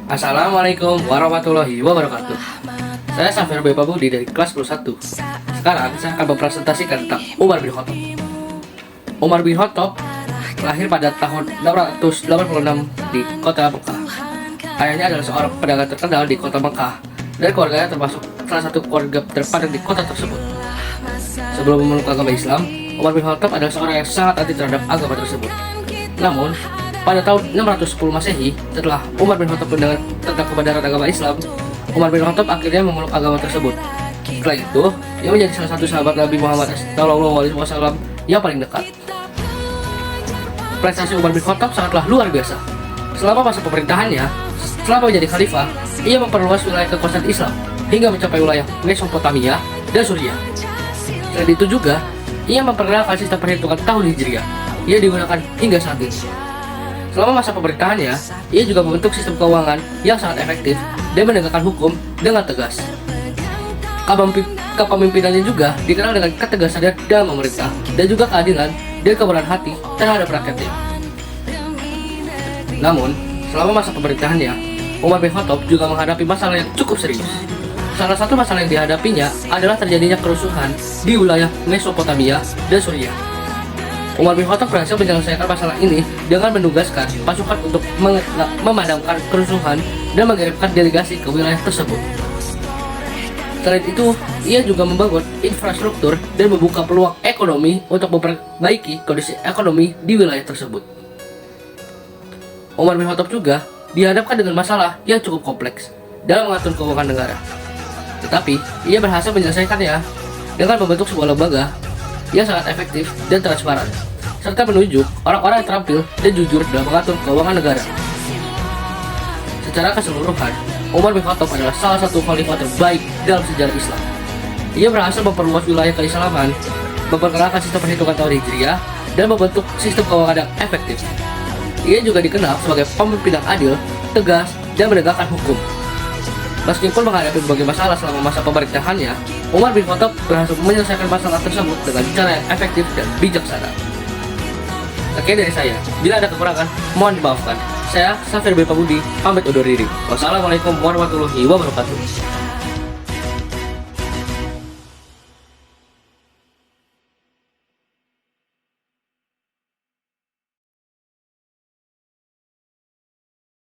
Assalamualaikum warahmatullahi wabarakatuh. Saya Safir B. Pabudi dari kelas 11. Sekarang saya akan mempresentasikan tentang Umar bin Khattab. Umar bin Khattab lahir pada tahun 686 di kota Mekah. Ayahnya adalah seorang pedagang terkenal di kota Mekah dan keluarganya termasuk salah satu keluarga terpandang di kota tersebut. Sebelum memeluk agama Islam, Umar bin Khattab adalah seorang yang sangat anti terhadap agama tersebut. Namun, pada tahun 610 Masehi, setelah Umar bin Khattab mendengar tentang kebenaran agama Islam, Umar bin Khattab akhirnya memeluk agama tersebut. Setelah itu, ia menjadi salah satu sahabat Nabi Muhammad SAW yang paling dekat. Prestasi Umar bin Khattab sangatlah luar biasa. Selama masa pemerintahannya, selama menjadi khalifah, ia memperluas wilayah kekuasaan Islam hingga mencapai wilayah Mesopotamia dan Suriah. Selain itu juga, ia memperkenalkan sistem perhitungan tahun Hijriah. Ia digunakan hingga saat ini. Selama masa pemerintahannya, ia juga membentuk sistem keuangan yang sangat efektif dan menegakkan hukum dengan tegas. Kepemimpinannya juga dikenal dengan ketegasan dalam memerintah dan juga keadilan dan kebenaran hati terhadap rakyatnya. Namun, selama masa pemerintahannya, Umar bin Khattab juga menghadapi masalah yang cukup serius. Salah satu masalah yang dihadapinya adalah terjadinya kerusuhan di wilayah Mesopotamia dan Suriah. Umar bin Khattab berhasil menyelesaikan masalah ini dengan menugaskan pasukan untuk memadamkan kerusuhan dan mengirimkan delegasi ke wilayah tersebut. Selain itu, ia juga membangun infrastruktur dan membuka peluang ekonomi untuk memperbaiki kondisi ekonomi di wilayah tersebut. Umar bin Khattab juga dihadapkan dengan masalah yang cukup kompleks dalam mengatur keuangan negara. Tetapi, ia berhasil menyelesaikannya dengan membentuk sebuah lembaga yang sangat efektif dan transparan, serta menunjuk orang-orang yang terampil dan jujur dalam mengatur keuangan negara. Secara keseluruhan, Umar bin Khattab adalah salah satu khalifah terbaik dalam sejarah Islam. Ia berhasil memperluas wilayah keislaman, memperkenalkan sistem perhitungan tahun Hijriah, dan membentuk sistem keuangan yang efektif. Ia juga dikenal sebagai pemimpin yang adil, tegas, dan menegakkan hukum. Meskipun menghadapi berbagai masalah selama masa pemerintahannya, Umar bin Khattab berhasil menyelesaikan masalah tersebut dengan cara yang efektif dan bijaksana. Sekian dari saya. Bila ada kekurangan, mohon dimaafkan. Saya Safir B. Pabudi, pamit undur diri. Wassalamualaikum warahmatullahi wabarakatuh.